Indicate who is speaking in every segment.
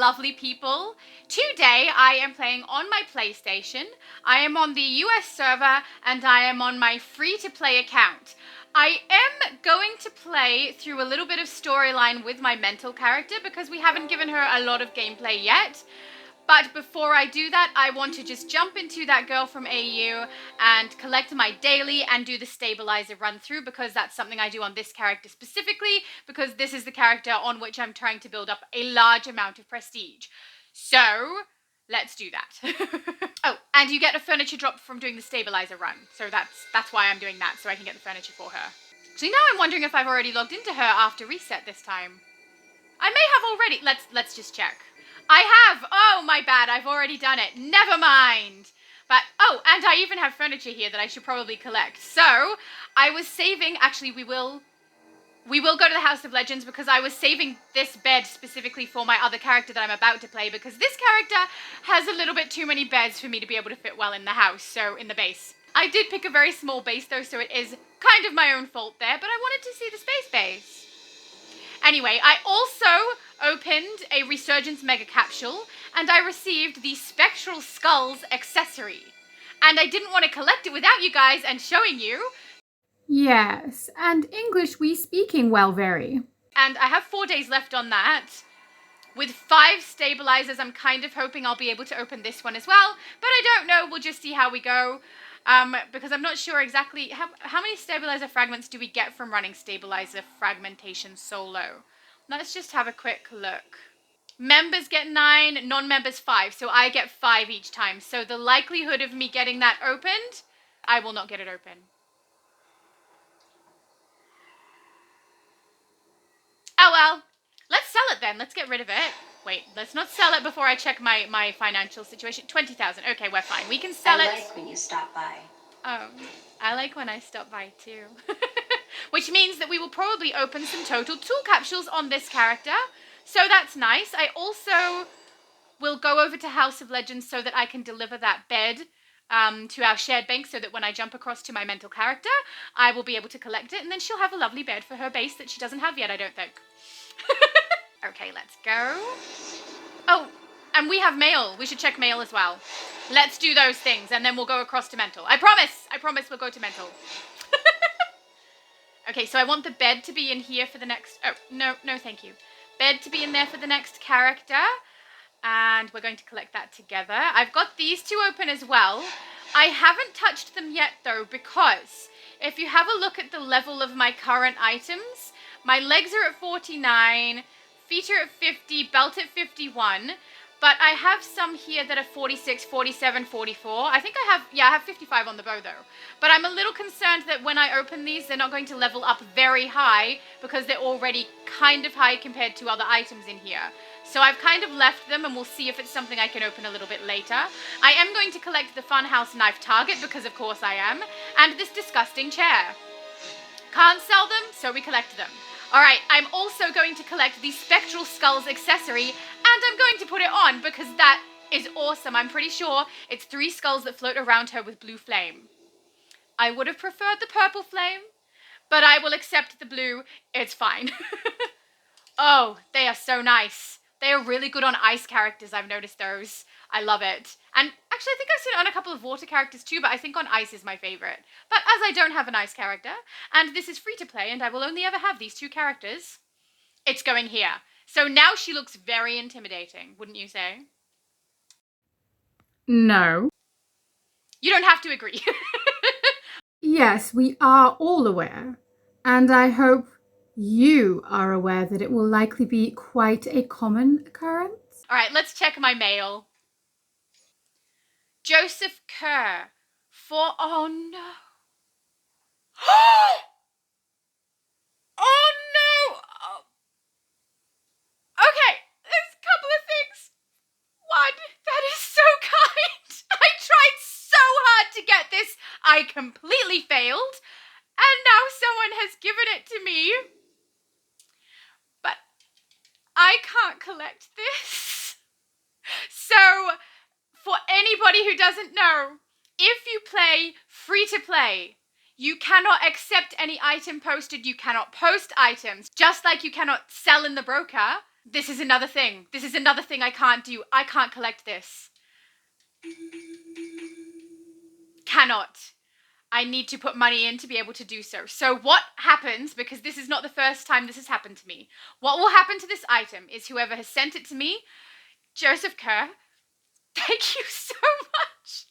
Speaker 1: lovely people. Today I am playing on my PlayStation. I am on the US server and I am on my free-to-play account. I am going to play through a little bit of storyline with my mental character because we haven't given her a lot of gameplay yet. But before I do that, I want to just jump into that girl from AU and collect my daily and do the stabilizer run through because that's something I do on this character specifically because this is the character on which I'm trying to build up a large amount of prestige. So let's do that. Oh, and you get a furniture drop from doing the stabilizer run. So that's why I'm doing that, so I can get the furniture for her. So now I'm wondering if I've already logged into her after reset this time. I may have already. Let's just check. I have! Oh, my bad. I've already done it. Never mind. But, oh, and I even have furniture here that I should probably collect. So, I was saving, actually, we will go to the House of Legends because I was saving this bed specifically for my other character that I'm about to play because this character has a little bit too many beds for me to be able to fit well in the house, so in the base. I did pick a very small base, though, so it is kind of my own fault there, but I wanted to see the space base. Anyway, I also opened a Resurgence Mega Capsule, and I received the Spectral Skulls accessory. And I didn't want to collect it without you guys and showing you.
Speaker 2: Yes, and English we speaking well very.
Speaker 1: And I have 4 days left on that. With 5 stabilizers, I'm kind of hoping I'll be able to open this one as well. But I don't know, we'll just see how we go. Because I'm not sure exactly, how many stabilizer fragments do we get from running stabilizer fragmentation solo? Let's just have a quick look. Members get 9, non-members 5, so I get 5 each time. So the likelihood of me getting that opened, I will not get it open. Oh well, let's sell it then. Let's get rid of it. Wait, let's not sell it before I check my financial situation. 20,000. Okay, we're fine. We can sell it.
Speaker 3: I like when you stop by.
Speaker 1: Oh, I like when I stop by too. Which means that we will probably open some total tool capsules on this character. So that's nice. I also will go over to House of Legends so that I can deliver that bed to our shared bank so that when I jump across to my mental character, I will be able to collect it and then she'll have a lovely bed for her base that she doesn't have yet, I don't think. Okay, let's go. Oh, and we have mail. We should check mail as well. Let's do those things and then we'll go across to mental. I promise we'll go to mental. Okay, so I want the bed to be in here for the next... Oh, no, thank you. Bed to be in there for the next character. And we're going to collect that together. I've got these two open as well. I haven't touched them yet, though, because if you have a look at the level of my current items, my legs are at 49, feet are at 50, belt at 51, but I have some here that are 46, 47, 44. I think I have 55 on the bow, though. But I'm a little concerned that when I open these, they're not going to level up very high because they're already kind of high compared to other items in here. So I've kind of left them and we'll see if it's something I can open a little bit later. I am going to collect the Funhouse Knife Target because of course I am. And this disgusting chair. Can't sell them, so we collect them. Alright, I'm also going to collect the Spectral Skulls accessory and I'm going to put it on because that is awesome. I'm pretty sure it's 3 skulls that float around her with blue flame. I would have preferred the purple flame, but I will accept the blue. It's fine. Oh, they are so nice. They are really good on ice characters, I've noticed those. I love it. And actually, I think I've seen it on a couple of water characters too, but I think on ice is my favorite. But as I don't have an ice character, and this is free to play, and I will only ever have these 2 characters, it's going here. So now she looks very intimidating, wouldn't you say?
Speaker 2: No.
Speaker 1: You don't have to agree.
Speaker 2: Yes, we are all aware. And I hope you are aware that it will likely be quite a common occurrence.
Speaker 1: All right, let's check my mail. Joseph Kerr. Oh no. Oh no. Oh. Okay, there's a couple of things. One, that is so kind. I tried so hard to get this. I completely failed. And now someone has given it to me. But I can't collect this. So, for anybody who doesn't know, if you play free to play, you cannot accept any item posted. You cannot post items. Just like you cannot sell in the broker, This is another thing. This is another thing I can't do. I can't collect this. Cannot. I need to put money in to be able to do so. So what happens, because this is not the first time this has happened to me, what will happen to this item is whoever has sent it to me, Joseph Kerr, thank you so much.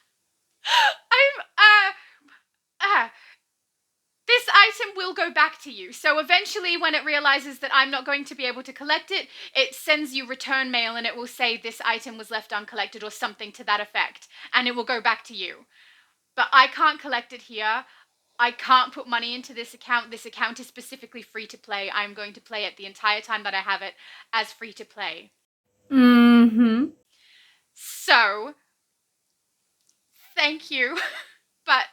Speaker 1: This item will go back to you. So eventually when it realizes that I'm not going to be able to collect it, it sends you return mail and it will say this item was left uncollected or something to that effect. And it will go back to you. But I can't collect it here. I can't put money into this account. This account is specifically free to play. I'm going to play it the entire time that I have it as free to play.
Speaker 2: Mm-hmm.
Speaker 1: So, thank you, but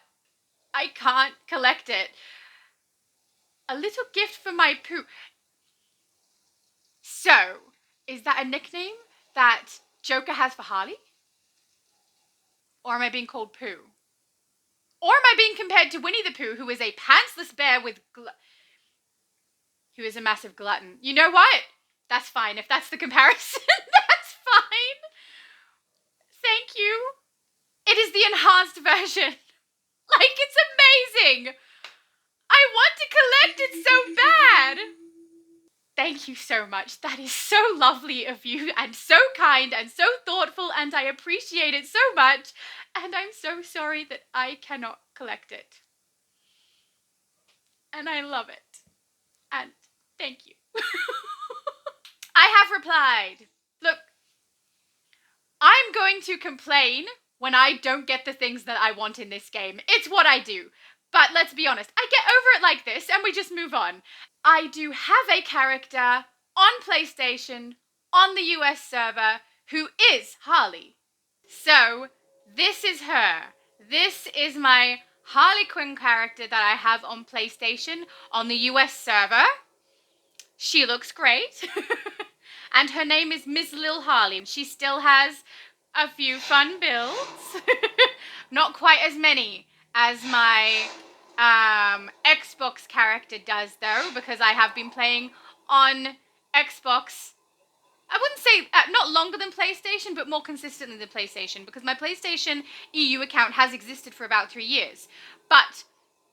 Speaker 1: I can't collect it. A little gift for my poo. So, is that a nickname that Joker has for Harley? Or am I being called Pooh? Or am I being compared to Winnie the Pooh, who is a pantsless bear with who is a massive glutton? You know what? That's fine. If that's the comparison, that's fine. Thank you. It is the enhanced version. Like, it's amazing. I want to collect it so bad. Thank you so much. That is so lovely of you and so kind and so thoughtful, and I appreciate it so much. And I'm so sorry that I cannot collect it. And I love it. And thank you. I have replied. Look, I'm going to complain when I don't get the things that I want in this game. It's what I do. But let's be honest, I get over it like this and we just move on. I do have a character on PlayStation, on the US server, who is Harley. So, this is her. This is my Harley Quinn character that I have on PlayStation on the US server. She looks great. And her name is Ms. Lil Harley. She still has a few fun builds. Not quite as many as my Xbox character does, though, because I have been playing on Xbox. I wouldn't say not longer than PlayStation, but more consistently than PlayStation, because my PlayStation EU account has existed for about 3 years. But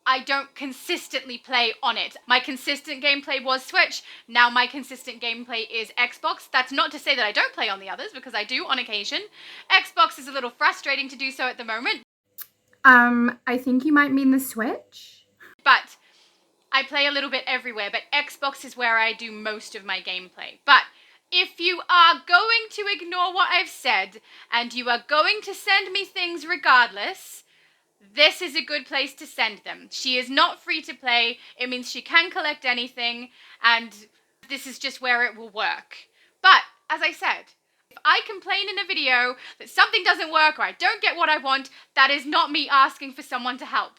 Speaker 1: I don't consistently play on it. My consistent gameplay was Switch. Now my consistent gameplay is Xbox. That's not to say that I don't play on the others, because I do on occasion. Xbox is a little frustrating to do so at the moment.
Speaker 2: I think you might mean the Switch.
Speaker 1: But I play a little bit everywhere, but Xbox is where I do most of my gameplay. But if you are going to ignore what I've said, and you are going to send me things regardless, this is a good place to send them. She is not free to play. It means she can collect anything, and this is just where it will work. But, as I said, if I complain in a video that something doesn't work or I don't get what I want, that is not me asking for someone to help.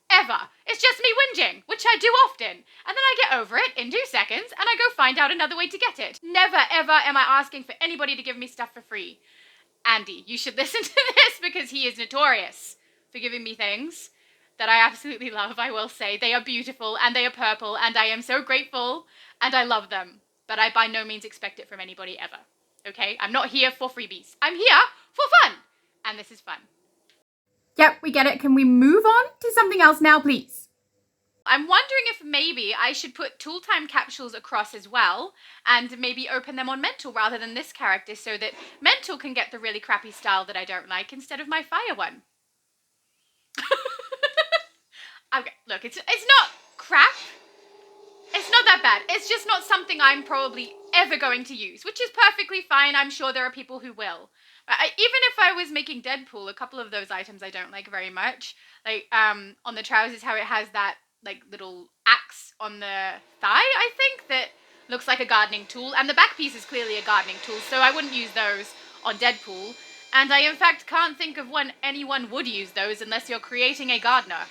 Speaker 1: Ever. It's just me whinging, which I do often. And then I get over it in 2 seconds and I go find out another way to get it. Never, ever am I asking for anybody to give me stuff for free. Andy, you should listen to this because he is notorious for giving me things that I absolutely love, I will say. They are beautiful and they are purple and I am so grateful and I love them. But I by no means expect it from anybody ever. Okay? I'm not here for freebies. I'm here for fun. And this is fun.
Speaker 2: Yep, we get it. Can we move on to something else now, please?
Speaker 1: I'm wondering if maybe I should put tool time capsules across as well and maybe open them on Mental rather than this character so that Mental can get the really crappy style that I don't like instead of my fire one. Okay, look, it's not crap. It's not that bad. It's just not something I'm probably ever going to use, which is perfectly fine. I'm sure there are people who will. Even if I was making Deadpool, a couple of those items I don't like very much. Like, on the trousers, how it has that, like, little axe on the thigh, I think, that looks like a gardening tool. And the back piece is clearly a gardening tool, so I wouldn't use those on Deadpool. And I, in fact, can't think of when anyone would use those unless you're creating a gardener.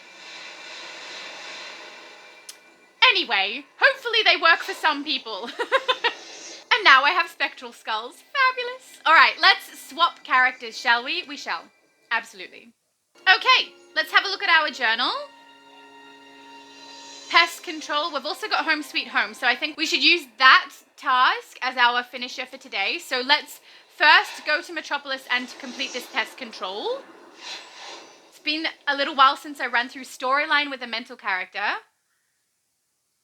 Speaker 1: Anyway, hopefully they work for some people. And now I have spectral skulls. Fabulous. All right, let's swap characters, shall we? We shall. Absolutely. Okay, let's have a look at our journal. Pest control. We've also got Home Sweet Home. So I think we should use that task as our finisher for today. So let's first go to Metropolis and complete this pest control. It's been a little while since I ran through storyline with a mental character.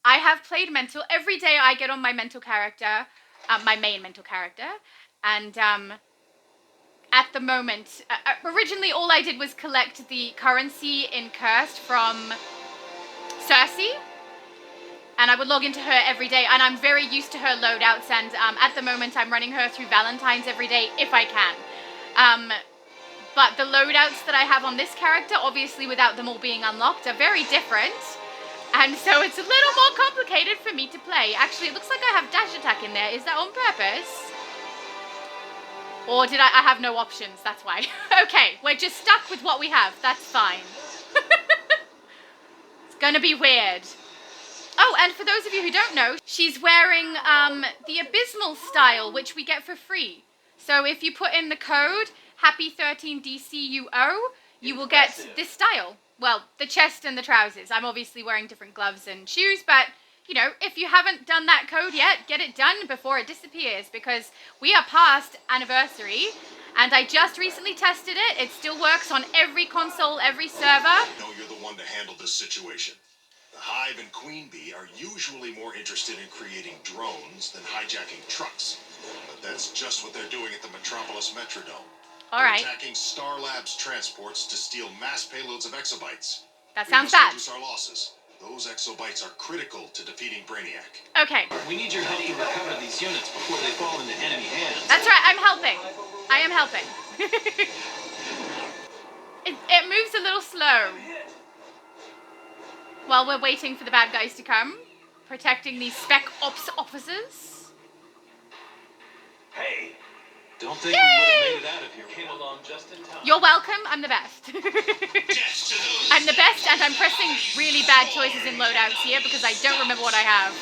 Speaker 1: I have played mental. Every day I get on my mental character, my main mental character. And at the moment, originally all I did was collect the currency in Cursed from Cersei, and I would log into her every day, and I'm very used to her loadouts, and at the moment I'm running her through Valentine's every day if I can. But the loadouts that I have on this character, obviously without them all being unlocked, are very different, and so it's a little more complicated for me to play. Actually, it looks like I have dash attack in there. Is that on purpose? Or did I have no options, that's why. Okay, we're just stuck with what we have, that's fine. It's gonna be weird. Oh, and for those of you who don't know, she's wearing the Abysmal style, which we get for free. So if you put in the code, Happy13 DCUO, you will get this style. Well, the chest and the trousers. I'm obviously wearing different gloves and shoes, but, you know, if you haven't done that code yet, get it done before it disappears, because we are past anniversary, and I just recently tested it. It still works on every console, every server.
Speaker 3: No, you're the one to handle this situation. The Hive and Queen Bee are usually more interested in creating drones than hijacking trucks. But that's just what they're doing at the Metropolis Metrodome.
Speaker 1: All right.
Speaker 3: They're attacking Star Labs transports to steal mass payloads of exobytes.
Speaker 1: That sounds
Speaker 3: we
Speaker 1: bad.
Speaker 3: must reduce our losses. Those exobytes are critical to defeating Brainiac.
Speaker 1: Okay.
Speaker 4: We need your help to recover these units before they fall into enemy hands.
Speaker 1: That's right, I'm helping. I am helping. it moves a little slow. While we're waiting for the bad guys to come. Protecting these Spec Ops officers.
Speaker 4: Hey! Don't think we would have made it out of here. Came along just in time.
Speaker 1: You're welcome, I'm the best. I'm the best, and I'm pressing really bad choices in loadouts here because I don't remember what I have.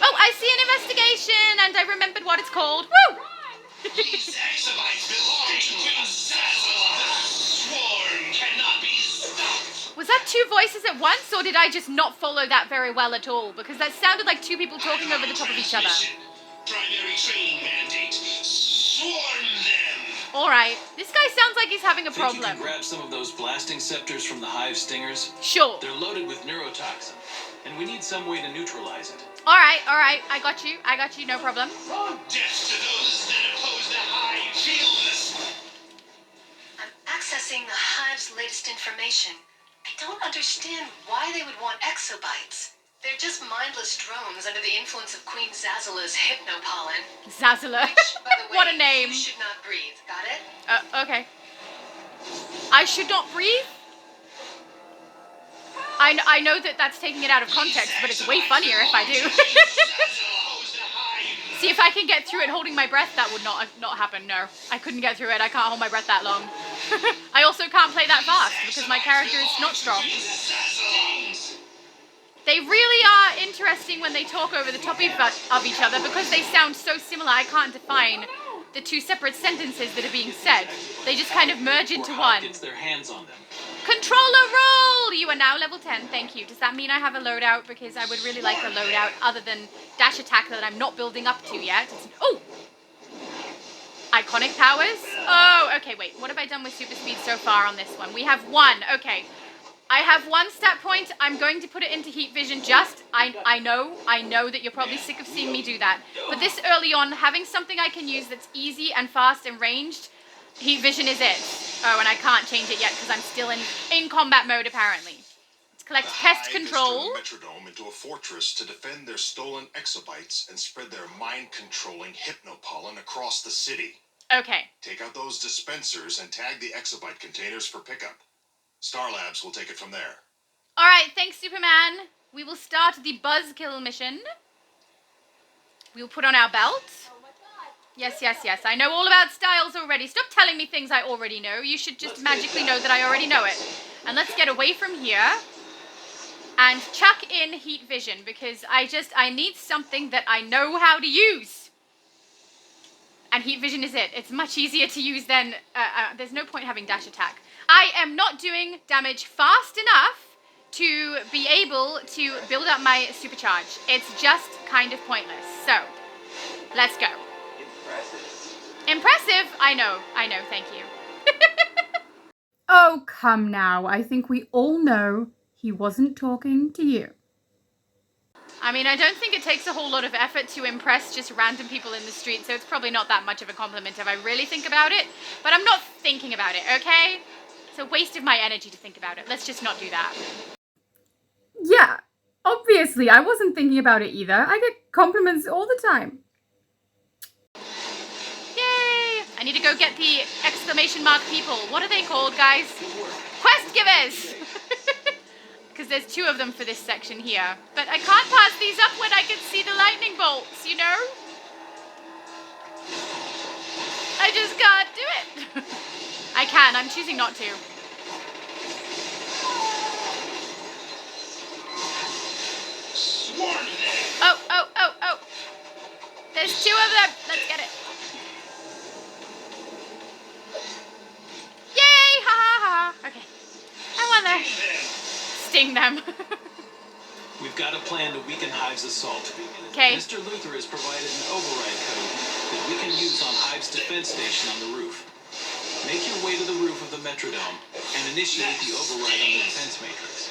Speaker 1: Oh, I see an investigation, and I remembered what it's called. Woo!
Speaker 5: These exobytes belong to Queen Zazzle. The swarm cannot be stopped.
Speaker 1: Was that two voices at once, or did I just not follow that very well at all? Because that sounded like two people talking over the top of each other.
Speaker 5: Primary training mandate. Swarm them.
Speaker 1: Alright, this guy sounds like he's having a
Speaker 4: Think you
Speaker 1: problem.
Speaker 4: can grab some of those blasting scepters from the Hive stingers?
Speaker 1: Sure.
Speaker 4: They're loaded with neurotoxin, and we need some way to neutralize it.
Speaker 1: Alright, I got you, no problem.
Speaker 5: Death to those that oppose the Hive. Feel this.
Speaker 6: I'm accessing the Hive's latest information. I don't understand why they would want exobytes. They're just mindless drones under the influence of Queen Zazzala's hypnopollen.
Speaker 1: Zazzala.
Speaker 6: Which, by the way,
Speaker 1: What a name.
Speaker 6: you should not breathe. Got it?
Speaker 1: Okay. I should not breathe? I know that that's taking it out of context, but it's way funnier if I do. See, if I can get through it holding my breath, that would not happen, no. I couldn't get through it, I can't hold my breath that long. I also can't play that fast, because my character is not strong. They really are interesting when they talk over the top of each other, because they sound so similar, I can't define the two separate sentences that are being said. They just kind of merge into
Speaker 4: Before Hive
Speaker 1: one.
Speaker 4: gets their hands on them.
Speaker 1: Controller roll! You are now level 10, thank you. Does that mean I have a loadout? Because I would really like a loadout other than dash attack that I'm not building up to yet. Oh! Iconic powers? Oh, okay, wait. What have I done with super speed so far on this one? We have one. Okay. I have one stat point. I'm going to put it into heat vision just. I know that you're probably sick of seeing me do that. But this early on, having something I can use that's easy and fast and ranged, heat vision is it. Oh, and I can't change it yet because I'm still in combat mode apparently. Let's collect pest control.
Speaker 3: The Metrodome into a fortress to defend their stolen exobytes and spread their mind-controlling hypnopollen across the city.
Speaker 1: Okay.
Speaker 3: Take out those dispensers and tag the exobyte containers for pickup. Star Labs will take it from there.
Speaker 1: Alright, thanks Superman. We will start the buzzkill mission. We'll put on our belt. Yes. I know all about styles already. Stop telling me things I already know. You should just magically know that I already know it. And let's get away from here. And chuck in heat vision, because I need something that I know how to use. And heat vision is it. It's much easier to use than, there's no point having dash attack. I am not doing damage fast enough to be able to build up my supercharge. It's just kind of pointless. So, let's go. Impressive? I know, thank you.
Speaker 2: Oh, come now. I think we all know he wasn't talking to you.
Speaker 1: I mean, I don't think it takes a whole lot of effort to impress just random people in the street, so it's probably not that much of a compliment if I really think about it. But I'm not thinking about it, okay? It's a waste of my energy to think about it. Let's just not do that.
Speaker 2: Yeah, obviously, I wasn't thinking about it either. I get compliments all the time.
Speaker 1: Yay! I need to go get the exclamation mark people. What are they called, guys? Quest givers! Because there's 2 of them for this section here. But I can't pass these up when I can see the lightning bolts, you know? I just can't do it. I can, I'm choosing not to. Oh. There's 2 of them. Let's get it. Yay! Ha ha ha. Okay. I won there. Sting them.
Speaker 4: We've got a plan to weaken Hive's assault.
Speaker 1: Okay.
Speaker 4: Mr. Luther has provided an override code that we can use on Hive's defense station on the roof. Make your way to the roof of the Metrodome and initiate the override on the defense matrix.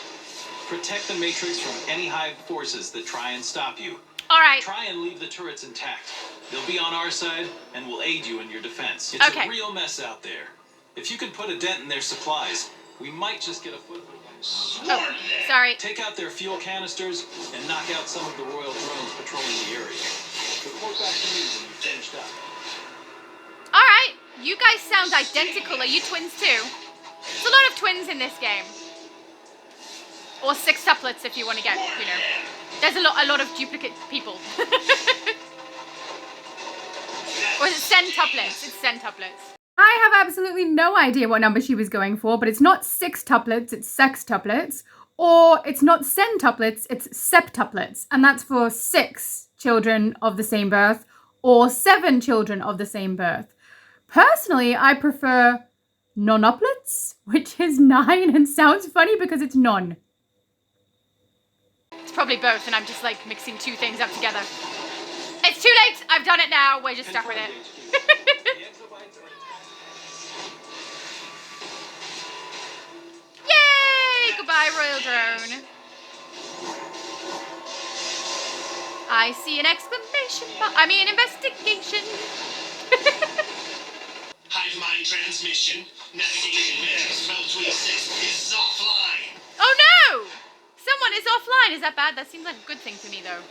Speaker 4: Protect the matrix from any Hive forces that try and stop you.
Speaker 1: All right.
Speaker 4: Try and leave the turrets intact. They'll be on our side and will aid you in your defense. It's a real mess out there. If you can put a dent in their supplies, we might just get a foothold.
Speaker 1: Oh, sorry.
Speaker 4: Take out their fuel canisters and knock out some of the Royal drones patrolling the area. Report back to me when you've finished up.
Speaker 1: All right. You guys sound identical. Are you twins too? There's a lot of twins in this game. Or sextuplets if you want to get, you know. There's a lot of duplicate people. Or is it centuplets? It's centuplets.
Speaker 2: I have absolutely no idea what number she was going for, but it's not 6-tuplets, it's sextuplets. Or it's not centuplets, it's septuplets. And that's for 6 children of the same birth or 7 children of the same birth. Personally, I prefer nonuplets, which is 9 and sounds funny because it's non.
Speaker 1: It's probably both, and I'm just like mixing 2 things up together. It's too late. I've done it now. We're just stuck with it. Yay! Goodbye, Royal Drone. I see an exclamation mark. I mean, investigation.
Speaker 5: Hive mind transmission. Navigation matrix 1226 is offline.
Speaker 1: Oh no! Someone is offline. Is that bad? That seems like a good thing to me, though.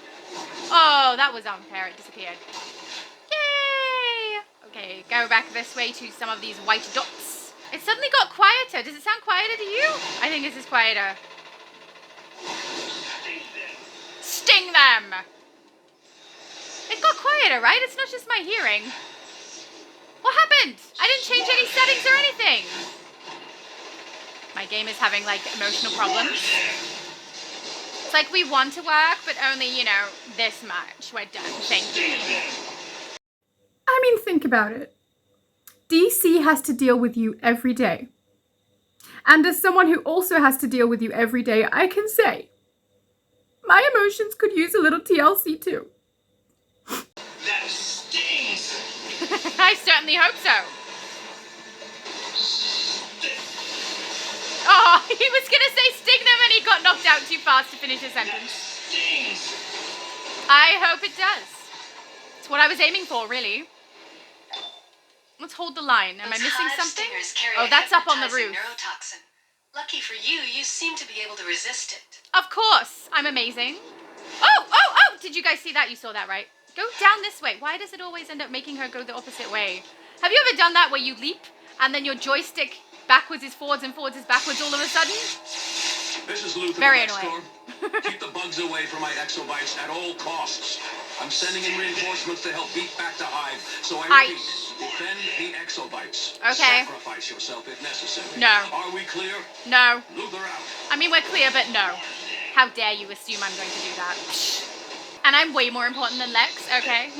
Speaker 1: Oh, that was unfair. It disappeared. Yay! Okay, go back this way to some of these white dots. It suddenly got quieter. Does it sound quieter to you? I think this is quieter. Sting them! It got quieter, right? It's not just my hearing. What happened? I didn't change any settings or anything. My game is having, like, emotional problems. It's like we want to work, but only, you know, this much. We're done. Thank you.
Speaker 2: I mean, think about it. DC has to deal with you every day. And as someone who also has to deal with you every day, I can say, my emotions could use a little TLC too.
Speaker 5: That stings.
Speaker 1: I certainly hope so. Oh, he was going to say sting them and he got knocked out too fast to finish his sentence.
Speaker 5: Stings.
Speaker 1: I hope it does. It's what I was aiming for, really. Let's hold the line. Am I missing something? Oh, that's up on the roof.
Speaker 6: Neurotoxin. Lucky for you, you seem to be able to resist it.
Speaker 1: Of course. I'm amazing. Oh! Did you guys see that? You saw that, right? Go down this way. Why does it always end up making her go the opposite way? Have you ever done that where you leap and then your joystick backwards is forwards and forwards is backwards all of a sudden?
Speaker 7: This is Luther.
Speaker 1: Very annoying.
Speaker 7: Keep the bugs away from my exobites at all costs. I'm sending in reinforcements to help beat back the Hive. So I repeat, defend the exobites.
Speaker 1: Okay.
Speaker 7: Sacrifice yourself if necessary.
Speaker 1: No.
Speaker 7: Are we clear?
Speaker 1: No.
Speaker 7: Luther out.
Speaker 1: I mean, we're clear, but no. How dare you assume I'm going to do that? And I'm way more important than Lex, okay?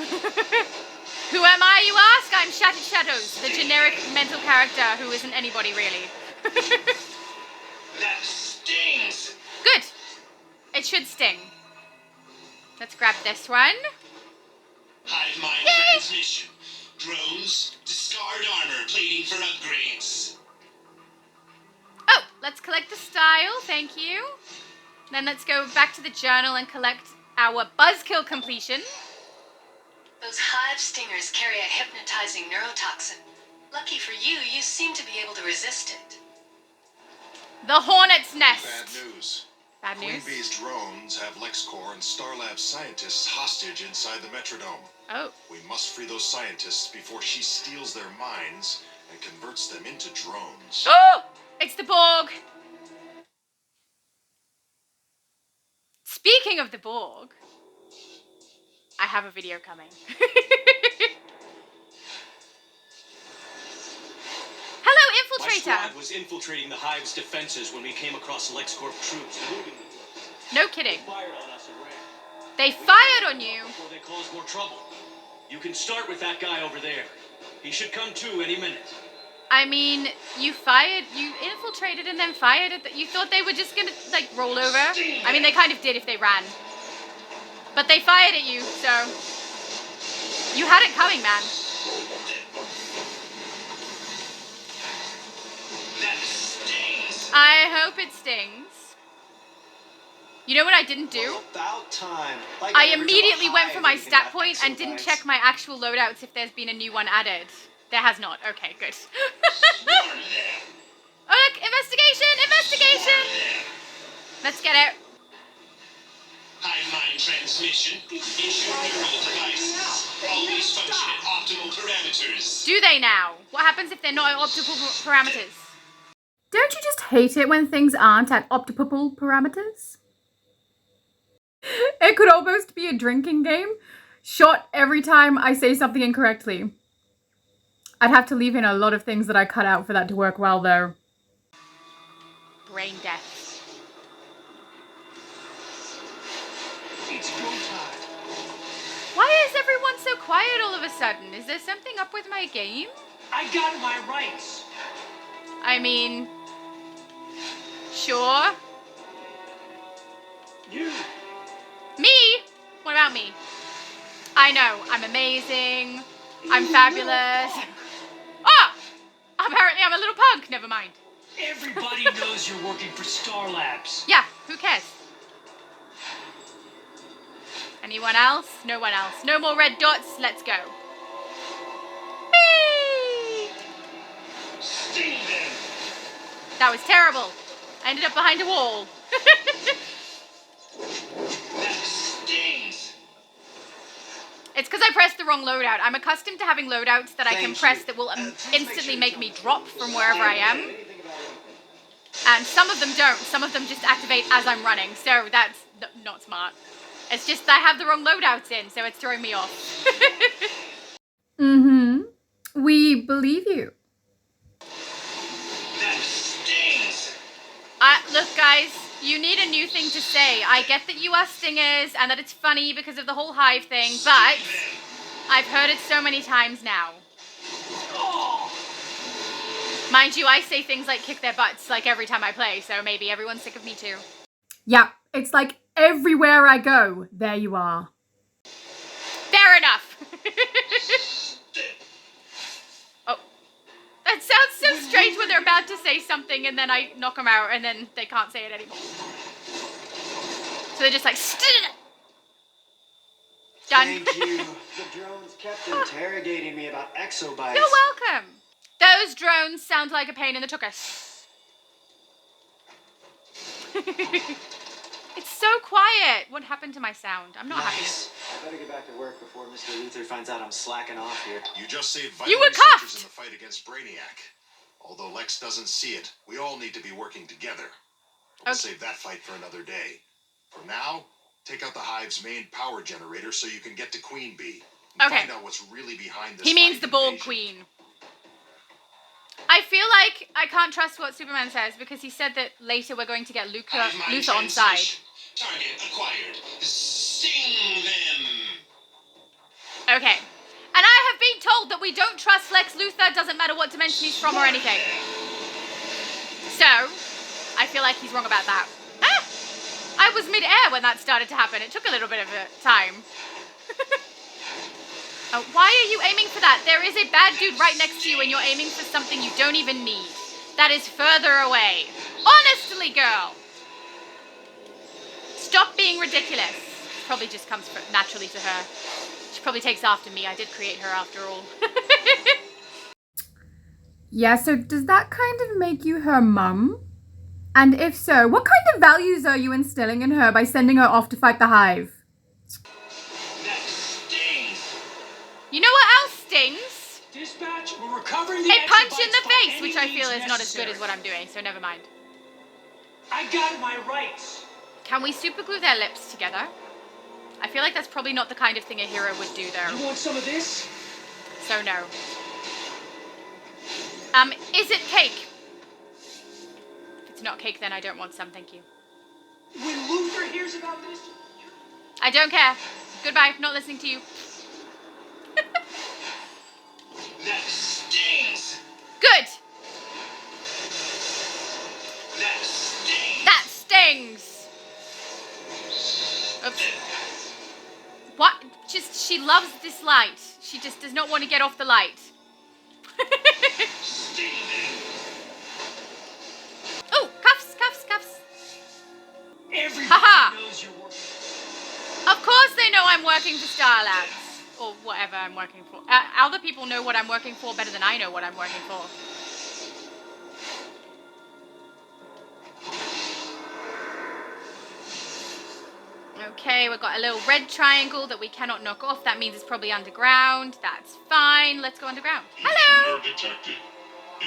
Speaker 1: Who am I, you ask? I'm Shattered Shadows, the generic mental character who isn't anybody, really.
Speaker 5: That stings.
Speaker 1: It should sting. Let's grab this one.
Speaker 5: Hive mind
Speaker 1: Yay!
Speaker 5: transmission. Drones, discard armor plating for upgrades.
Speaker 1: Oh, let's collect the style. Thank you. Then let's go back to the journal and collect our buzzkill completion.
Speaker 6: Those hive stingers carry a hypnotizing neurotoxin. Lucky for you, you seem to be able to resist it.
Speaker 1: The hornet's nest.
Speaker 3: Bad news.
Speaker 1: Bad
Speaker 3: Queen
Speaker 1: news.
Speaker 3: Bee's drones have LexCorp and Starlab scientists hostage inside the Metrodome.
Speaker 1: Oh.
Speaker 3: We must free those scientists before she steals their minds and converts them into drones.
Speaker 1: Oh! It's the Borg. Speaking of the Borg, I have a video coming. Hello,
Speaker 8: My
Speaker 1: Infiltrator.
Speaker 8: squad was infiltrating the Hive's defenses when we came across LexCorp troops.
Speaker 1: No kidding.
Speaker 8: Fired on us and ran.
Speaker 1: They fired on you.
Speaker 8: Before they caused more trouble. You can start with that guy over there. He should come to any minute.
Speaker 1: I mean, you infiltrated and then fired at you thought they were just gonna, like, roll over? I mean, they kind of did if they ran. But they fired at you, so... You had it coming, man.
Speaker 5: That stings.
Speaker 1: I hope it stings. You know what I didn't do?
Speaker 9: Well, about time. Like
Speaker 1: I
Speaker 9: the original
Speaker 1: immediately went
Speaker 9: Hive
Speaker 1: for my
Speaker 9: leaving
Speaker 1: stat
Speaker 9: that
Speaker 1: point and didn't
Speaker 9: exobites.
Speaker 1: check my actual loadouts if there's been a new one added. There has not. Okay, good.
Speaker 5: Warn them.
Speaker 1: Oh, look! Investigation! Investigation! Let's get it.
Speaker 5: Hive mind transmission. Issue neural devices. Always function at optimal parameters.
Speaker 1: Do they now? What happens if they're not at optimal parameters?
Speaker 2: Don't you just hate it when things aren't at optimal parameters? It could almost be a drinking game. Shot every time I say something incorrectly. I'd have to leave in a lot of things that I cut out for that to work well, though.
Speaker 1: Brain death.
Speaker 9: It's go time.
Speaker 1: Why is everyone so quiet all of a sudden? Is there something up with my game?
Speaker 9: I got my rights.
Speaker 1: I mean... Sure.
Speaker 9: You.
Speaker 1: Me? What about me? I know, I'm amazing. I'm fabulous. Ah! Apparently I'm a little punk. Never mind.
Speaker 9: Everybody knows you're working for Star Labs.
Speaker 1: Yeah, who cares? Anyone else? No one else. No more red dots. Let's go. Whee!
Speaker 5: Sting them.
Speaker 1: That was terrible. I ended up behind a wall.
Speaker 5: That stings.
Speaker 1: It's because I pressed the wrong loadout. I'm accustomed to having loadouts that I can
Speaker 9: Thank
Speaker 1: press
Speaker 9: you.
Speaker 1: that will
Speaker 9: Please
Speaker 1: instantly
Speaker 9: make
Speaker 1: make
Speaker 9: sure
Speaker 1: me drop from wherever I am. And some of them don't. Some of them just activate as I'm running. So that's not smart. It's just I have the wrong loadouts in, so it's throwing me off.
Speaker 2: Mm-hmm. We believe you.
Speaker 5: That stings.
Speaker 1: Look, guys, you need a new thing to say. I get that you are stingers and that it's funny because of the whole hive thing, but I've heard it so many times now. Mind you, I say things like kick their butts like every time I play, so maybe everyone's sick of me too.
Speaker 2: Yeah, it's like everywhere I go, there you are.
Speaker 1: Fair enough. Oh, that sounds so strange when they're about to say something and then I knock them out and then they can't say it anymore. So they're just like, done.
Speaker 9: Thank you. The drones kept interrogating me about exobites.
Speaker 1: You're welcome. Those drones sound like a pain in the tuchus. It's so quiet. What happened to my sound? I'm not happy.
Speaker 9: Nice. I better get back to work before Mr. Luther finds out I'm slacking off here.
Speaker 3: You just saved vital
Speaker 1: You were
Speaker 3: researchers
Speaker 1: cuffed!
Speaker 3: in the fight against Brainiac. Although Lex doesn't see it, we all need to be working together. We'll
Speaker 1: Okay.
Speaker 3: save that fight for another day. For now, take out the Hive's main power generator so you can get to Queen Bee. And
Speaker 1: Okay.
Speaker 3: find out what's really behind this.
Speaker 1: He means
Speaker 3: Hive
Speaker 1: the Borg
Speaker 3: invasion.
Speaker 1: Queen. I feel like I can't trust what Superman says because he said that later we're going to get
Speaker 5: Hive mind
Speaker 1: Luther on side.
Speaker 5: transmission. Target acquired. Sting them.
Speaker 1: Okay. And I have been told that we don't trust Lex Luthor, doesn't matter what dimension he's from or anything. So, I feel like he's wrong about that. Ah! I I was mid-air when that started to happen. It took a little bit of time. Why are you aiming for that? There is a bad dude right next to you and you're aiming for something you don't even need. That is further away. Honestly, girl. Stop being ridiculous. Probably just comes naturally to her. She probably takes after me. I did create her after all.
Speaker 2: Yeah, so does that kind of make you her mum? And if so, what kind of values are you instilling in her by sending her off to fight the hive?
Speaker 5: That stings.
Speaker 1: You know what else stings?
Speaker 4: Dispatch, we're recovering the
Speaker 1: A punch in
Speaker 4: exobites
Speaker 1: the
Speaker 4: by
Speaker 1: face,
Speaker 4: any
Speaker 1: which I feel
Speaker 4: means
Speaker 1: is not as good
Speaker 4: necessary.
Speaker 1: as what I'm doing, so never mind.
Speaker 4: I got my rights.
Speaker 1: Can we super glue their lips together? I feel like that's probably not the kind of thing a hero would do, though.
Speaker 4: You want some of this?
Speaker 1: So no. Is it cake? If it's not cake, then I don't want some, thank you.
Speaker 4: When Luther hears about this,
Speaker 1: I don't care. Goodbye, not listening to you.
Speaker 5: That stings.
Speaker 1: Good!
Speaker 5: That stings.
Speaker 1: That stings! Oops. What? She loves this light. She just does not want to get off the light. Oh, cuffs, cuffs, cuffs.
Speaker 4: everybody
Speaker 1: Haha.
Speaker 4: knows you're working.
Speaker 1: Of course they know I'm working for Star Labs. Or whatever I'm working for. Other people know what I'm working for better than I know what I'm working for. Okay, we've got a little red triangle that we cannot knock off. That means it's probably underground. That's fine. Let's go underground. Hello!
Speaker 3: Intruder detected.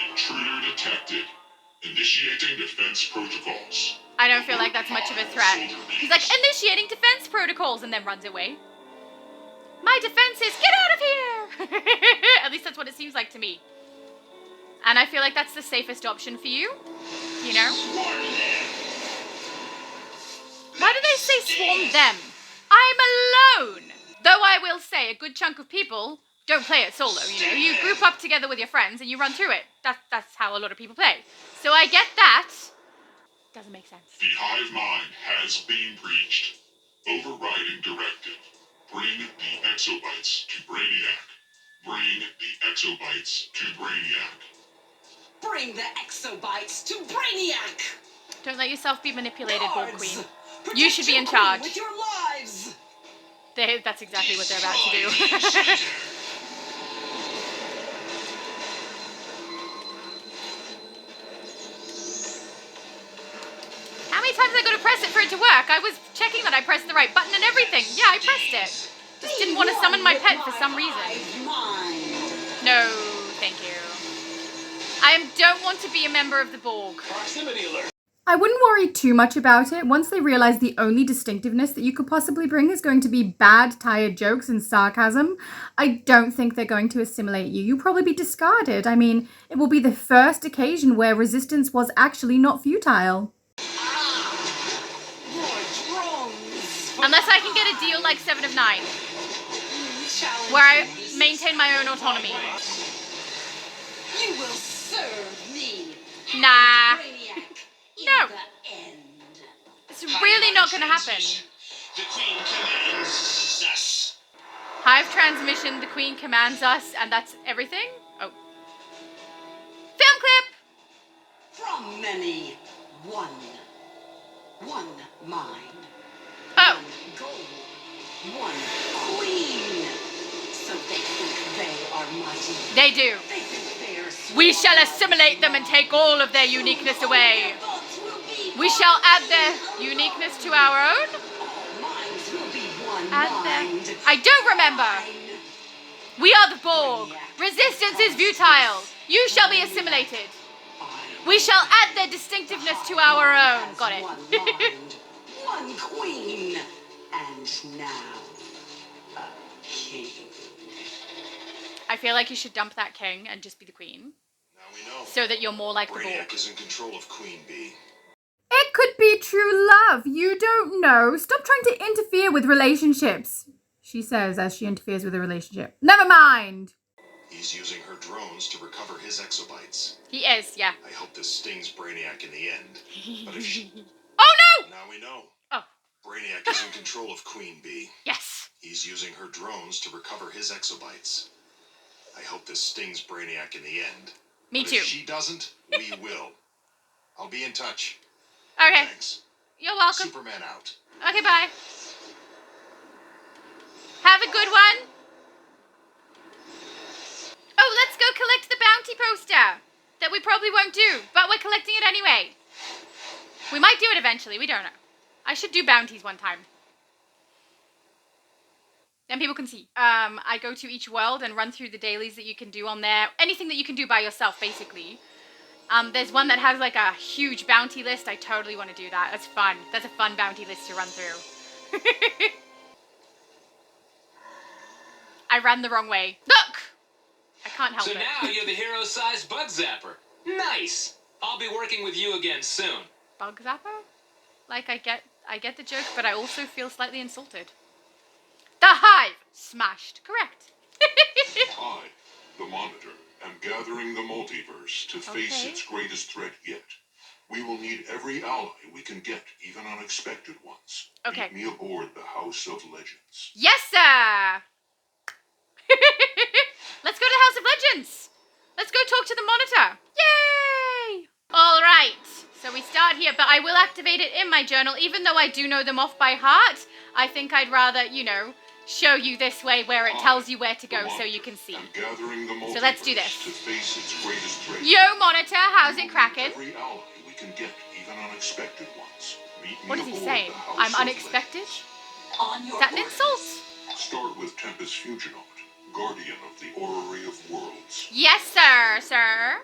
Speaker 3: Intruder detected. Initiating defense protocols.
Speaker 1: I don't feel like that's much of a threat. He's like, initiating defense protocols, and then runs away. My defenses, get out of here! At least that's what it seems like to me. And I feel like that's the safest option for you. You know? Why do they say swarm them? I'm alone! Though I will say, a good chunk of people don't play it solo, you know? You group up together with your friends and you run through it. That's how a lot of people play. So I get that. Doesn't make sense.
Speaker 3: The hive mind has been breached. Overriding directive. Bring the exobites to Brainiac. Bring the exobites to Brainiac.
Speaker 10: Bring the exobites to Brainiac!
Speaker 1: Don't let yourself be manipulated, Borg
Speaker 10: Guards,
Speaker 1: Queen.
Speaker 10: protect
Speaker 1: You should be
Speaker 10: your
Speaker 1: in
Speaker 10: queen
Speaker 1: charge.
Speaker 10: with your lives!
Speaker 1: That's exactly what they're about to do. How many times I got to press it for it to work? I was checking that I pressed the right button and everything. Yeah, I pressed it. Just didn't want to summon my pet for some reason. No, thank you. I don't want to be a member of the Borg.
Speaker 4: Proximity alert.
Speaker 2: I wouldn't worry too much about it. Once they realize the only distinctiveness that you could possibly bring is going to be bad, tired jokes and sarcasm, I don't think they're going to assimilate you. You'll probably be discarded. I mean, it will be the first occasion where resistance was actually not futile.
Speaker 1: Unless I can get a deal like 7 of 9, where I maintain my own autonomy.
Speaker 10: You will serve me.
Speaker 1: Nah.
Speaker 10: Brainiac.
Speaker 1: No.
Speaker 10: In the end.
Speaker 1: It's really not going to happen.
Speaker 5: The Queen commands us.
Speaker 1: Hive transmission, the Queen commands us, and that's everything? Oh. Film clip!
Speaker 10: From many, one. One mind.
Speaker 1: Oh.
Speaker 10: One goal. One queen. So they think they are mighty.
Speaker 1: They do.
Speaker 10: They think they are
Speaker 1: We
Speaker 10: strong.
Speaker 1: shall assimilate them and take all of their uniqueness away. We shall add their uniqueness to our own?
Speaker 10: Minds will be one
Speaker 1: Add
Speaker 10: mind.
Speaker 1: their... I don't remember. We are the Borg. Resistance is futile. You shall be assimilated. We shall add their distinctiveness to our own. Got it.
Speaker 10: One mind, one queen, and now a king.
Speaker 1: I feel like you should dump that king and just be the queen.
Speaker 3: Now we know.
Speaker 1: So that you're more like the Borg.
Speaker 3: Brainiac is in control of Queen Bee.
Speaker 2: It could be true love. You don't know. Stop trying to interfere with relationships, she says as she interferes with a relationship. Never mind.
Speaker 3: He's using her drones to recover his exobites.
Speaker 1: He is, yeah.
Speaker 3: I hope this stings Brainiac in the end. But if she...
Speaker 1: Oh no!
Speaker 3: Now we know.
Speaker 1: Oh.
Speaker 3: Brainiac is in control of Queen Bee.
Speaker 1: Yes.
Speaker 3: He's using her drones to recover his exobites. I hope this stings Brainiac in the end.
Speaker 1: Me
Speaker 3: But
Speaker 1: too.
Speaker 3: If she doesn't, we will. I'll be in touch.
Speaker 1: Okay.
Speaker 3: Thanks.
Speaker 1: You're welcome.
Speaker 3: Superman out.
Speaker 1: Okay, bye. Have a good one. Oh, let's go collect the bounty poster that we probably won't do, but we're collecting it anyway. We might do it eventually. We don't know. I should do bounties one time. Then people can see. I go to each world and run through the dailies that you can do on there. Anything that you can do by yourself, basically. There's one that has like a huge bounty list. I totally want to do that. That's fun. That's a fun bounty list to run through. I ran the wrong way. Look! I can't help it.
Speaker 4: So now you're the hero-sized bug zapper. Nice. I'll be working with you again soon.
Speaker 1: Bug zapper? Like I get the joke, but I also feel slightly insulted. The Hive! Smashed. Correct.
Speaker 11: I, the Monitor, am gathering the multiverse to face its greatest threat yet. We will need every ally we can get, even unexpected ones.
Speaker 1: Okay.
Speaker 11: Meet me aboard the House of Legends.
Speaker 1: Yes, sir! Let's go to the House of Legends! Let's go talk to the Monitor! Yay! Alright, so we start here, but I will activate it in my journal, even though I do know them off by heart. I think I'd rather, you know, show you this way where it tells you where to go so you can see. So let's do this.
Speaker 11: To face its greatest threat.
Speaker 1: Yo, Monitor, how's it cracking?
Speaker 11: Every ally we can get, even unexpected ones. Meet me
Speaker 1: What is he
Speaker 11: aboard
Speaker 1: saying?
Speaker 11: the House
Speaker 1: I'm
Speaker 11: of
Speaker 1: unexpected?
Speaker 10: On
Speaker 1: Is
Speaker 10: your
Speaker 1: that an
Speaker 10: orders.
Speaker 1: insult?
Speaker 11: Start with Tempest Fuginaut, guardian of the Orrery of Worlds.
Speaker 1: Yes, sir.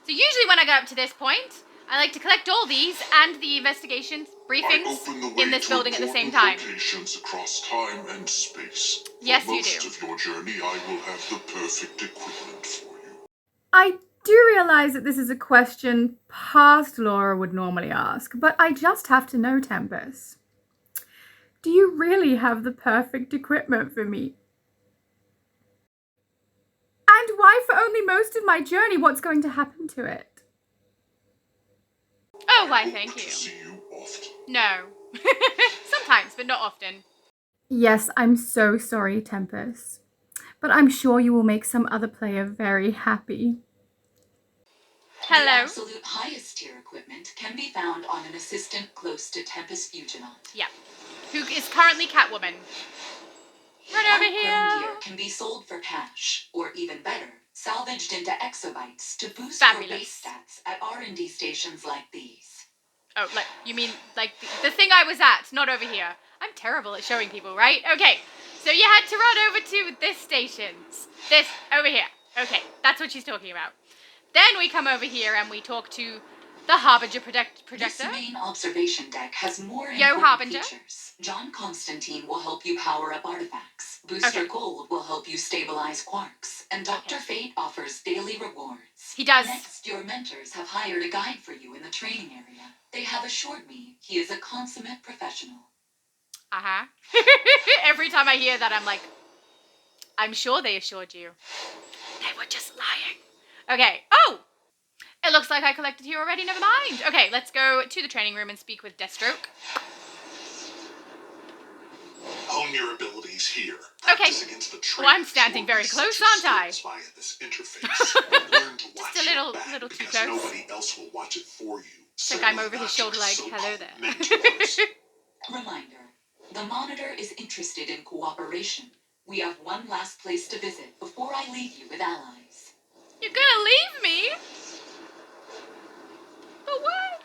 Speaker 1: So usually when I get up to this point, I like to collect all these and the investigations, briefings in this building at the same time.
Speaker 11: Locations across time and space.
Speaker 1: Yes,
Speaker 11: For
Speaker 1: you
Speaker 11: most
Speaker 1: do.
Speaker 11: of your journey, I will have the perfect equipment for you.
Speaker 2: I do realise that this is a question past Laura would normally ask, but I just have to know, Tempest. Do you really have the perfect equipment for me? And why for only most of my journey? What's going to happen to it?
Speaker 1: Oh, why,
Speaker 11: Hope
Speaker 1: thank
Speaker 11: to
Speaker 1: you.
Speaker 11: see you often.
Speaker 1: No. Sometimes, but not often.
Speaker 2: Yes, I'm so sorry, Tempest. But I'm sure you will make some other player very happy.
Speaker 10: The
Speaker 1: Hello.
Speaker 10: absolute highest tier equipment can be found on an assistant close to Tempest Fuginaut.
Speaker 1: Yeah. Who is currently Catwoman. Run over
Speaker 10: Outgrown
Speaker 1: here.
Speaker 10: gear can be sold for cash, or even better, salvaged into exobites to boost
Speaker 1: Fabulous.
Speaker 10: your base stats at R&D stations like these.
Speaker 1: Oh, like, you mean, like, the thing I was at, not over here. I'm terrible at showing people, right? Okay, so you had to run over to this station. This, over here. Okay, that's what she's talking about. Then we come over here and we talk to the Harbinger
Speaker 10: This
Speaker 1: projector.
Speaker 10: main observation deck has more
Speaker 1: Yo,
Speaker 10: important
Speaker 1: Harbinger.
Speaker 10: features. John Constantine will help you power up artifacts. Booster
Speaker 1: Okay.
Speaker 10: Gold will help you stabilize quarks. And Dr. Fate offers daily rewards.
Speaker 1: He does.
Speaker 10: Next, your mentors have hired a guide for you in the training area. They have assured me he is a consummate professional.
Speaker 1: Uh-huh. Every time I hear that, I'm like, I'm sure they assured you. They were just lying. Okay. Oh! It looks like I collected here already. Never mind. Okay, let's go to the training room and speak with Deathstroke.
Speaker 3: Hone your abilities here.
Speaker 1: Okay.
Speaker 3: Practice against the
Speaker 1: Well, I'm
Speaker 3: trainers
Speaker 1: standing
Speaker 3: who will
Speaker 1: very
Speaker 3: reset
Speaker 1: close,
Speaker 3: your
Speaker 1: aren't I?
Speaker 3: skills via this interface. Learn to watch
Speaker 1: Just a little-
Speaker 3: your back
Speaker 1: little too
Speaker 3: because
Speaker 1: close.
Speaker 3: nobody else will watch it for you.
Speaker 1: It's like
Speaker 3: So
Speaker 1: I'm over his
Speaker 3: that's
Speaker 1: shoulder
Speaker 3: your
Speaker 1: like,
Speaker 3: so-called
Speaker 1: hello there.
Speaker 3: mentors.
Speaker 10: Reminder, the Monitor is interested in cooperation. We have one last place to visit before I leave you with allies.
Speaker 1: You're gonna leave me? But what?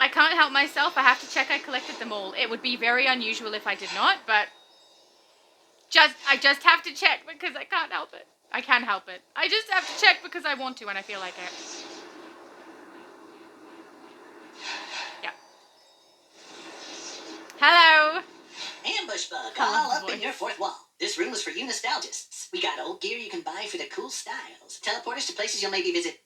Speaker 1: I can't help myself. I have to check I collected them all. It would be very unusual if I did not, but I just have to check because I can't help it. I can't help it. I just have to check because I want to and I feel like it. Yeah. Hello.
Speaker 12: Ambush bug,
Speaker 1: I love
Speaker 12: all
Speaker 1: the
Speaker 12: up in
Speaker 1: voice.
Speaker 12: your fourth wall. This room is for you nostalgists. We got old gear you can buy for the cool styles. Teleporters to places you'll maybe visit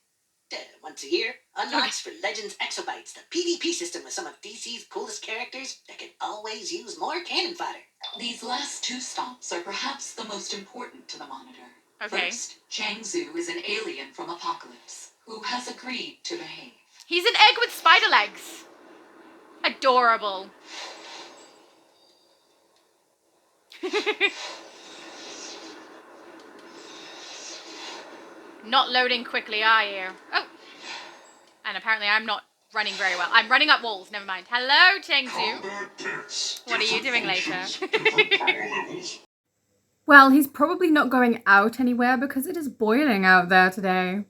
Speaker 12: once a year. Unlocks for Legends Exobites, the PvP system with some of DC's coolest characters that can always use more cannon fodder.
Speaker 10: These last two stops are perhaps the most important to the Monitor.
Speaker 1: Okay.
Speaker 10: First, Chang Zhu is an alien from Apocalypse. who has agreed to behave.
Speaker 1: He's an egg with spider legs. Adorable. Not loading quickly, are you? Oh. And apparently I'm not running very well. I'm running up walls. Never mind. Hello, Chengzu. What are you doing later?
Speaker 2: Well, he's probably not going out anywhere because it is boiling out there today.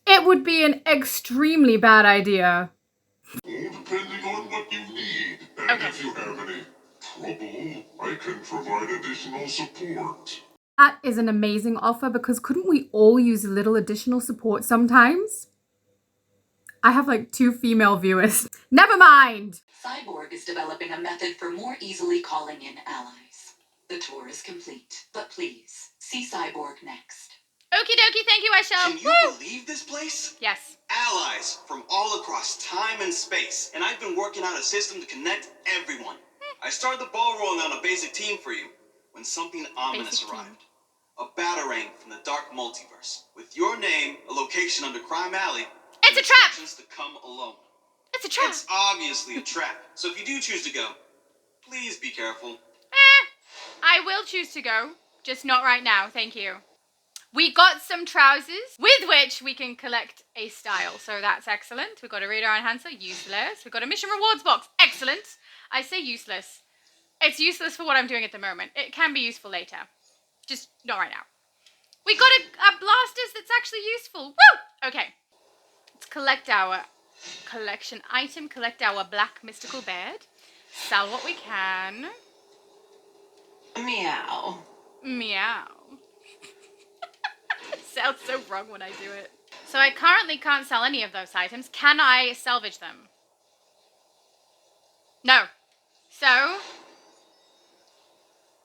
Speaker 2: It would be an extremely bad idea.
Speaker 11: Depending on what you need. And if you have any trouble, I can provide additional support.
Speaker 2: That is an amazing offer because couldn't we all use a little additional support sometimes? I have like 2 female viewers. Never mind!
Speaker 10: Cyborg is developing a method for more easily calling in allies. The tour is complete, but please, see Cyborg next.
Speaker 1: Okie dokie, thank you, I shall.
Speaker 13: Can you believe this place?
Speaker 1: Yes.
Speaker 13: Allies from all across time and space, and I've been working out a system to connect everyone. I started the ball rolling on a basic team for you when something ominous arrived. A batarang from the dark multiverse, with your name, a location under Crime Alley.
Speaker 1: It's a trap!
Speaker 13: Instructions to come alone.
Speaker 1: It's a trap!
Speaker 13: It's obviously a trap, so if you do choose to go, please be careful.
Speaker 1: I will choose to go, just not right now, thank you. We got some trousers, with which we can collect a style, so that's excellent. We've got a radar enhancer, useless. We've got a mission rewards box, excellent. I say useless. It's useless for what I'm doing at the moment. It can be useful later, just not right now. We got a blasters that's actually useful, woo! Okay, let's collect our collection item, collect our black mystical bed, sell what we can.
Speaker 6: Meow.
Speaker 1: Meow. It sounds so wrong when I do it. So I currently can't sell any of those items. Can I salvage them? No. So,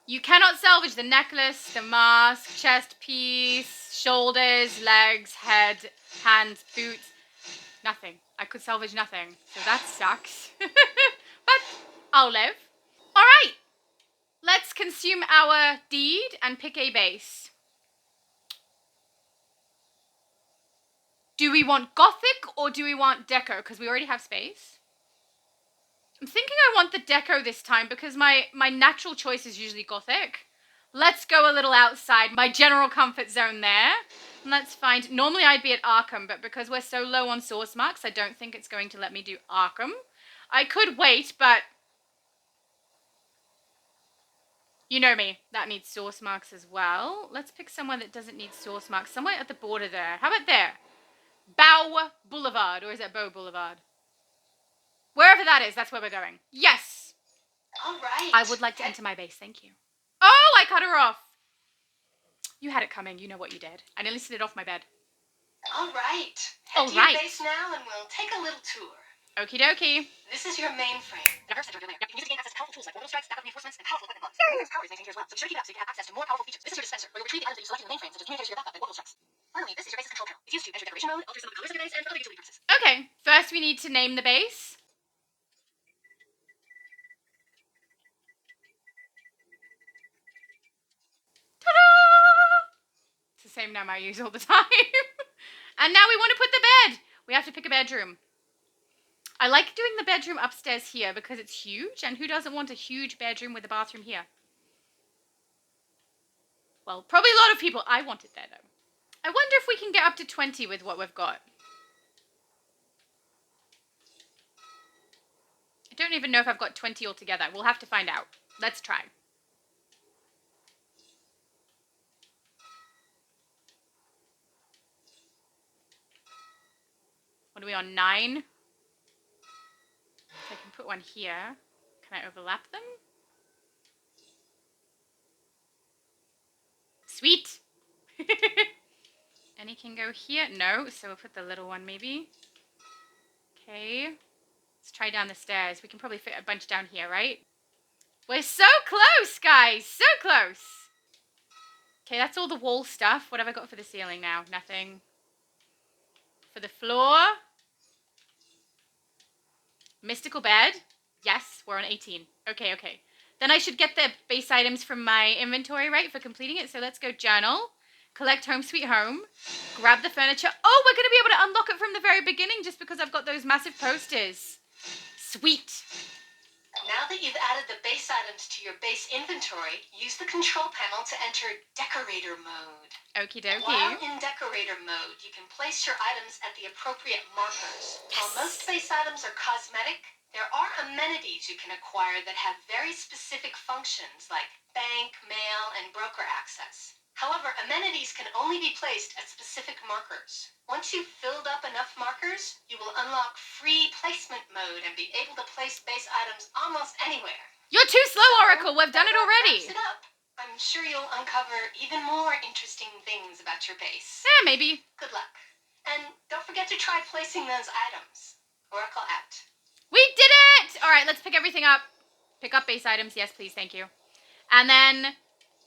Speaker 1: you cannot salvage the necklace, the mask, chest piece, shoulders, legs, head, hands, boots. Nothing. I could salvage nothing. So that sucks. But I'll live. Alright. Let's consume our deed and pick a base. Do we want Gothic or do we want Deco? Because we already have space. I'm thinking I want the Deco this time because my natural choice is usually Gothic. Let's go a little outside my general comfort zone there. And let's find... Normally I'd be at Arkham, but because we're so low on source marks, I don't think it's going to let me do Arkham. I could wait, but... You know me. That needs source marks as well. Let's pick somewhere that doesn't need source marks. Somewhere at the border there. How about there? Bow Boulevard, or is it Bow Boulevard? Wherever that is, that's where we're going. Yes!
Speaker 6: Alright.
Speaker 1: I would like to enter my base, thank you. Oh, I cut her off! You had it coming, you know what you did. I nearly slid off my bed.
Speaker 6: Alright. Head to your base now and we'll take a little tour.
Speaker 1: Okie dokie.
Speaker 6: This is your mainframe.
Speaker 12: Never center of your layer. You can use it to gain access to powerful tools like orbital strikes, backup reinforcements, and powerful weapon blocks. Your power is maintained here as well, so be sure to keep it up so you can have access to more powerful features. This is your dispenser, where you'll retrieve the items that you selected in the mainframe, such as communicators to your backup and orbital strikes. Finally, this is your base's control panel. It's used to enter decoration mode, alter some of the colors of your base, and for other utility purposes.
Speaker 1: Okay, first we need to name the base. Ta-da! It's the same name I use all the time. And now we want to put the bed. We have to pick a bedroom. I like doing the bedroom upstairs here because it's huge, and who doesn't want a huge bedroom with a bathroom here? Well, probably a lot of people. I want it there, though. I wonder if we can get up to 20 with what we've got. I don't even know if I've got 20 altogether. We'll have to find out. Let's try. What are we on, 9? So I can put one here. Can I overlap them? Sweet! Any can go here? No, so we'll put the little one maybe. Okay. Let's try down the stairs. We can probably fit a bunch down here, right? We're so close, guys! So close! Okay, that's all the wall stuff. What have I got for the ceiling now? Nothing. For the floor... Mystical bed. Yes, we're on 18. Okay, okay. Then I should get the base items from my inventory, right, for completing it. So let's go journal. collect Home Sweet Home, grab the furniture. Oh, we're going to be able to unlock it from the very beginning just because I've got those massive posters. Sweet.
Speaker 6: Now that you've added the base items to your base inventory, use the control panel to enter Decorator mode.
Speaker 1: Okie dokie.
Speaker 6: While in Decorator mode, you can place your items at the appropriate markers. While most base items are cosmetic, there are amenities you can acquire that have very specific functions like bank, mail, and broker access. However, amenities can only be placed at specific markers. Once you've filled up enough markers, you will unlock free placement mode and be able to place base items almost anywhere.
Speaker 1: You're too slow, Oracle. We've done it already.
Speaker 6: Wraps it up. I'm sure you'll uncover even more interesting things about your base.
Speaker 1: Yeah, maybe.
Speaker 6: Good luck. And don't forget to try placing those items. Oracle out.
Speaker 1: We did it! All right, let's pick everything up. Pick up base items. Yes, please. Thank you. And then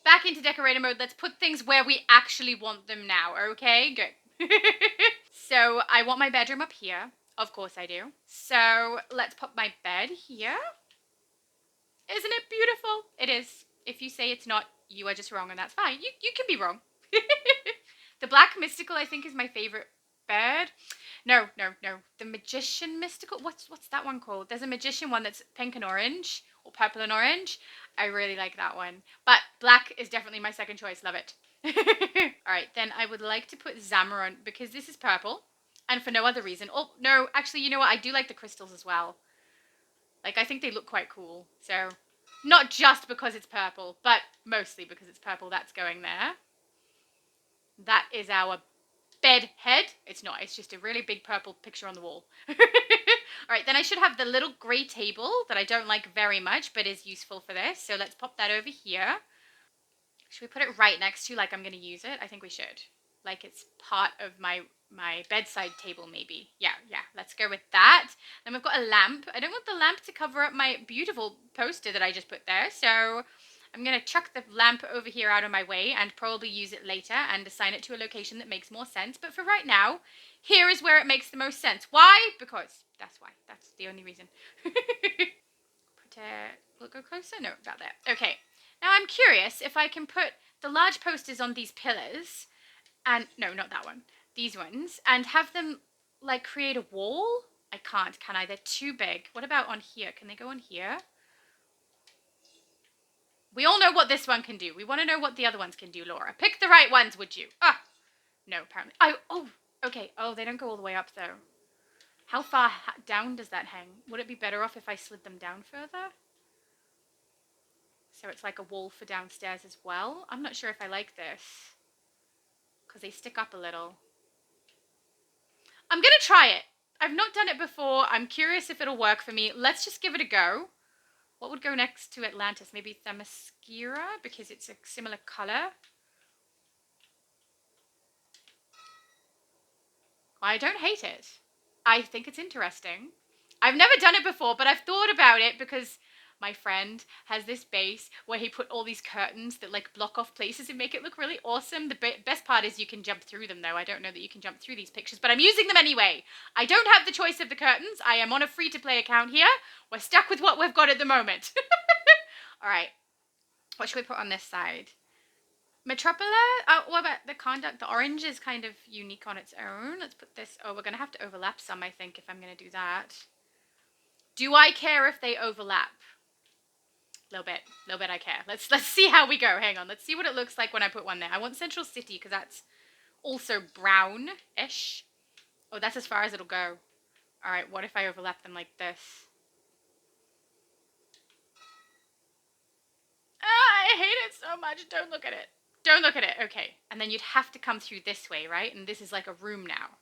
Speaker 1: back into decorator mode. Let's put things where we actually want them now. Okay, good. So I want my bedroom up here. Of course I do. So let's put my bed here. Isn't it beautiful? It is. If you say it's not, you are just wrong, and that's fine. You can be wrong. The Black Mystical, I think, is my favorite bed. No. The Magician Mystical. What's that one called? There's a Magician one that's pink and orange, or purple and orange. I really like that one. But black is definitely my second choice. Love it. All right, then I would like to put Zamaron, because this is purple, and for no other reason. Oh, no, actually, you know what? I do like the crystals as well. Like, I think they look quite cool. So, not just because it's purple, but mostly because it's purple. That's going there. That is our bed head. It's not. It's just a really big purple picture on the wall. All right, then I should have the little grey table that I don't like very much, but is useful for this. So let's pop that over here. Should we put it right next to, like I'm going to use it? I think we should. Like it's part of my bedside table, maybe. Yeah, let's go with that. Then we've got a lamp. I don't want the lamp to cover up my beautiful poster that I just put there, so I'm going to chuck the lamp over here out of my way and probably use it later and assign it to a location that makes more sense. But for right now, here is where it makes the most sense. Why? Because that's why. That's the only reason. Put it, will it go closer? No, about there. Okay. Now I'm curious if I can put the large posters on these pillars and, no, not that one, these ones, and have them like create a wall. I can't, can I? They're too big. What about on here? Can they go on here? We all know what this one can do. We want to know what the other ones can do, Laura. Pick the right ones, would you? Ah, no, apparently. Oh, okay. Oh, they don't go all the way up, though. How far down does that hang? Would it be better off if I slid them down further? So it's like a wall for downstairs as well. I'm not sure if I like this, because they stick up a little. I'm going to try it. I've not done it before. I'm curious if it'll work for me. Let's just give it a go. What would go next to Atlantis? Maybe Themyscira, because it's a similar color. I don't hate it. I think it's interesting. I've never done it before, but I've thought about it because my friend has this base where he put all these curtains that like block off places and make it look really awesome. The best part is you can jump through them, though. I don't know that you can jump through these pictures, but I'm using them anyway. I don't have the choice of the curtains. I am on a free-to-play account here. We're stuck with what we've got at the moment. All right. What should we put on this side? Metropolis? What about the conduct? The orange is kind of unique on its own. Let's put this... Oh, we're going to have to overlap some, I think, if I'm going to do that. Do I care if they overlap? Little bit I care. Let's see how we go. Hang on. Let's see what it looks like when I put one there. I want Central City because that's also brown-ish. Oh, that's as far as it'll go. All right, what if I overlap them like this? I hate it so much. Don't look at it. Don't look at it. Okay. And then you'd have to come through this way, right? And this is like a room now.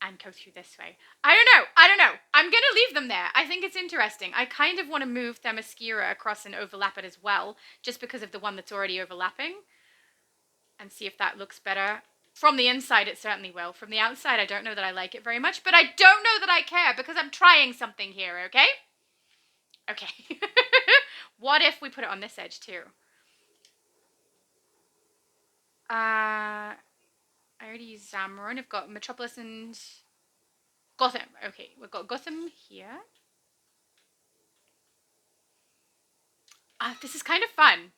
Speaker 1: And go through this way. I don't know. I'm going to leave them there. I think it's interesting. I kind of want to move Themyscira across and overlap it as well, just because of the one that's already overlapping. And see if that looks better. From the inside, it certainly will. From the outside, I don't know that I like it very much, but I don't know that I care because I'm trying something here, okay? Okay. What if we put it on this edge too? I already used Zamaron. I've got Metropolis and Gotham. Okay, we've got Gotham here. This is kind of fun.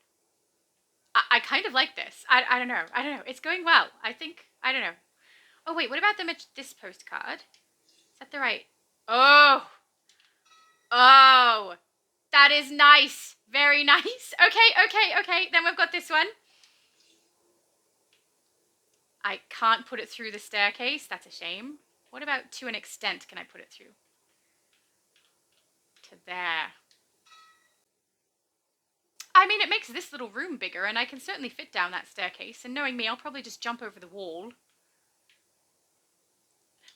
Speaker 1: I kind of like this. I don't know. I don't know. It's going well. I think, I don't know. Oh, wait, what about this postcard? Is that the right? Oh. Oh. That is nice. Very nice. Okay. Then we've got this one. I can't put it through the staircase. That's a shame. What about to an extent can I put it through? To there. I mean, it makes this little room bigger, and I can certainly fit down that staircase, and knowing me, I'll probably just jump over the wall.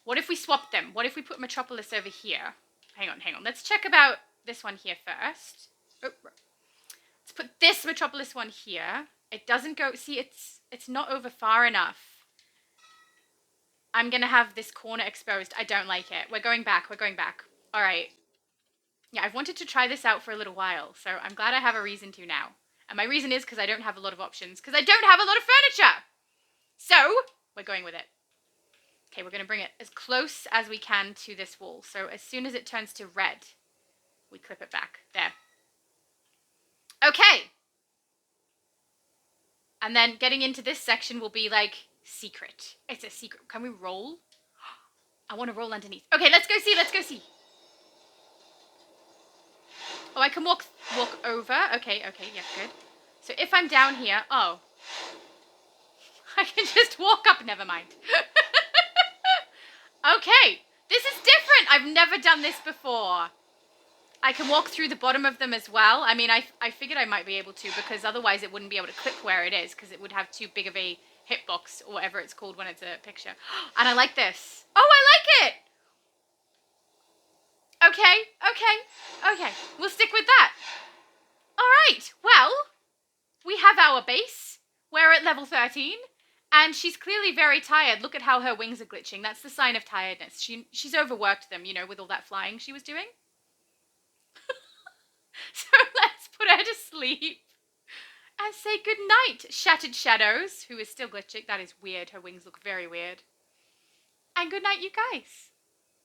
Speaker 1: What if we swap them? What if we put Metropolis over here? Hang on. Let's check about this one here first. Oh, let's put this Metropolis one here. It doesn't go... See, it's not over far enough. I'm going to have this corner exposed. I don't like it. We're going back. All right. Yeah, I've wanted to try this out for a little while, so I'm glad I have a reason to now. And my reason is because I don't have a lot of options, because I don't have a lot of furniture! So, we're going with it. Okay, we're going to bring it as close as we can to this wall. So as soon as it turns to red, we clip it back. There. Okay! And then getting into this section will be like secret. It's a secret. Can we roll? I want to roll underneath. Okay, let's go see. Oh, I can walk over. Okay, yeah, good. So if I'm down here, oh. I can just walk up, never mind. Okay, this is different. I've never done this before. I can walk through the bottom of them as well. I mean, I figured I might be able to, because otherwise it wouldn't be able to clip where it is, because it would have too big of a hitbox, or whatever it's called when it's a picture. And I like this. Oh, I like it! Okay. We'll stick with that. All right. Well, we have our base. We're at level 13. And she's clearly very tired. Look at how her wings are glitching. That's the sign of tiredness. She's overworked them, you know, with all that flying she was doing. So let's put her to sleep. And say good night, Shattered Shadows, who is still glitching. That is weird. Her wings look very weird. And good night, you guys.